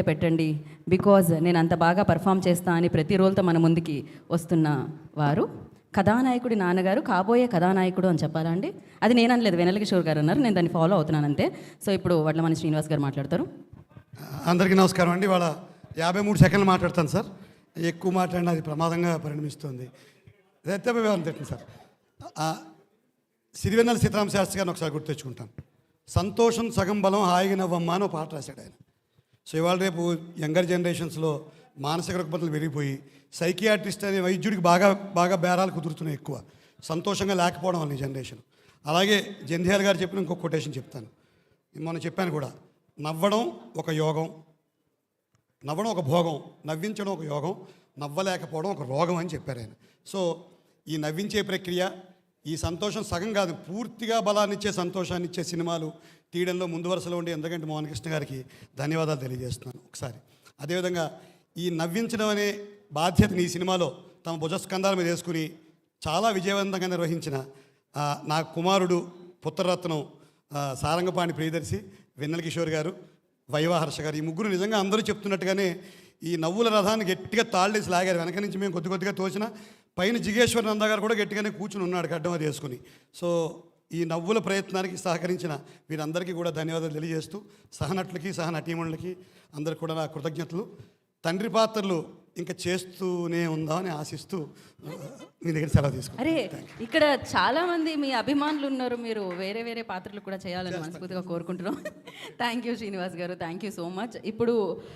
పెట్టండి బికాజ్ నేను అంత బాగా పర్ఫామ్ చేస్తా అని ప్రతి రోల్తో మన ముందుకి వస్తున్న వారు కథానాయకుడి నాన్నగారు కాబోయే కథానాయకుడు అని చెప్పాలా అండి? అది నేను అనలేదు, వెన్నెల కిషోర్ గారు అన్నారు, నేను దాన్ని ఫాలో అవుతున్నాను అంతే. సో ఇప్పుడు వడ్లమని శ్రీనివాస్ గారు మాట్లాడతారు. అందరికీ నమస్కారం అండి. వాళ్ళ 53 సెకండ్లు మాట్లాడతాను సార్. ఎక్కువ మాట్లాడినా అది ప్రమాదంగా పరిణమిస్తుంది. అంతే సార్. సిరివెన్నెల సీతారామ శాస్త్రి గారిని ఒకసారి గుర్తు తెచ్చుకుంటాను. సంతోషం సగం బలం హాయిగా నవ్వమ్మ అని ఒక పాట రాశాడు ఆయన. సో ఇవాళ రేపు యంగర్ జనరేషన్స్లో మానసిక రుగ్మతలు పెరిగిపోయి సైకియాట్రిస్ట్ అనే వైద్యుడికి బాగా బేరాలు కుదురుతున్నాయి ఎక్కువ, సంతోషంగా లేకపోవడం వల్ల ఈ జనరేషన్. అలాగే జంధ్యాల గారు చెప్పిన ఇంకొక కొటేషన్ చెప్తాను. మొన్న చెప్పాను కూడా, నవ్వడం ఒక యోగం, నవ్వడం ఒక భోగం, నవ్వించడం ఒక యోగం, నవ్వలేకపోవడం ఒక రోగం అని చెప్పారు ఆయన. సో ఈ నవ్వించే ప్రక్రియ, ఈ సంతోషం సగం కాదు పూర్తిగా బలాన్నిచ్చే సంతోషాన్ని ఇచ్చే సినిమాలు తీయడంలో ముందు వరుసలో ఉండే ఎందుకంటే మోహన్ కృష్ణ గారికి ధన్యవాదాలు తెలియజేస్తున్నాను ఒకసారి. అదేవిధంగా ఈ నవ్వించడం అనే బాధ్యతని ఈ సినిమాలో తమ భుజస్కంధాల మీద వేసుకుని చాలా విజయవంతంగా నిర్వహించిన నా కుమారుడు పుత్రరత్నం సారంగపాణి ప్రియదర్శి, వెన్నెల కిషోర్ గారు, వైవాహర్ష గారు, ఈ ముగ్గురు నిజంగా అందరూ చెప్తున్నట్టుగానే ఈ నవ్వుల రథాన్ని గట్టిగా తాళ్ళేసి లాగారు. వెనక నుంచి మేము కొద్దిగా తోచిన పైన జిగేశ్వర్ నంద గారు కూడా గట్టిగానే కూర్చుని ఉన్నాడు గడ్డం అది వేసుకుని. సో ఈ నవ్వుల ప్రయత్నానికి సహకరించిన వీరందరికీ కూడా ధన్యవాదాలు తెలియజేస్తూ సహనటులకి సహనటీమణులకి అందరికి కూడా నా కృతజ్ఞతలు. తండ్రి పాత్రలు ఇంకా చేస్తూనే ఉందామని ఆశిస్తూ మీ దగ్గర సెలవు తీసుకుంటాను. అరే ఇక్కడ చాలా మంది మీ అభిమానులు ఉన్నారు, మీరు వేరే వేరే పాత్రలు కూడా చేయాలని మనస్ఫూర్తిగా కోరుకుంటున్నాం. థ్యాంక్ యూ శ్రీనివాస్ గారు, థ్యాంక్ యూ సో మచ్. ఇప్పుడు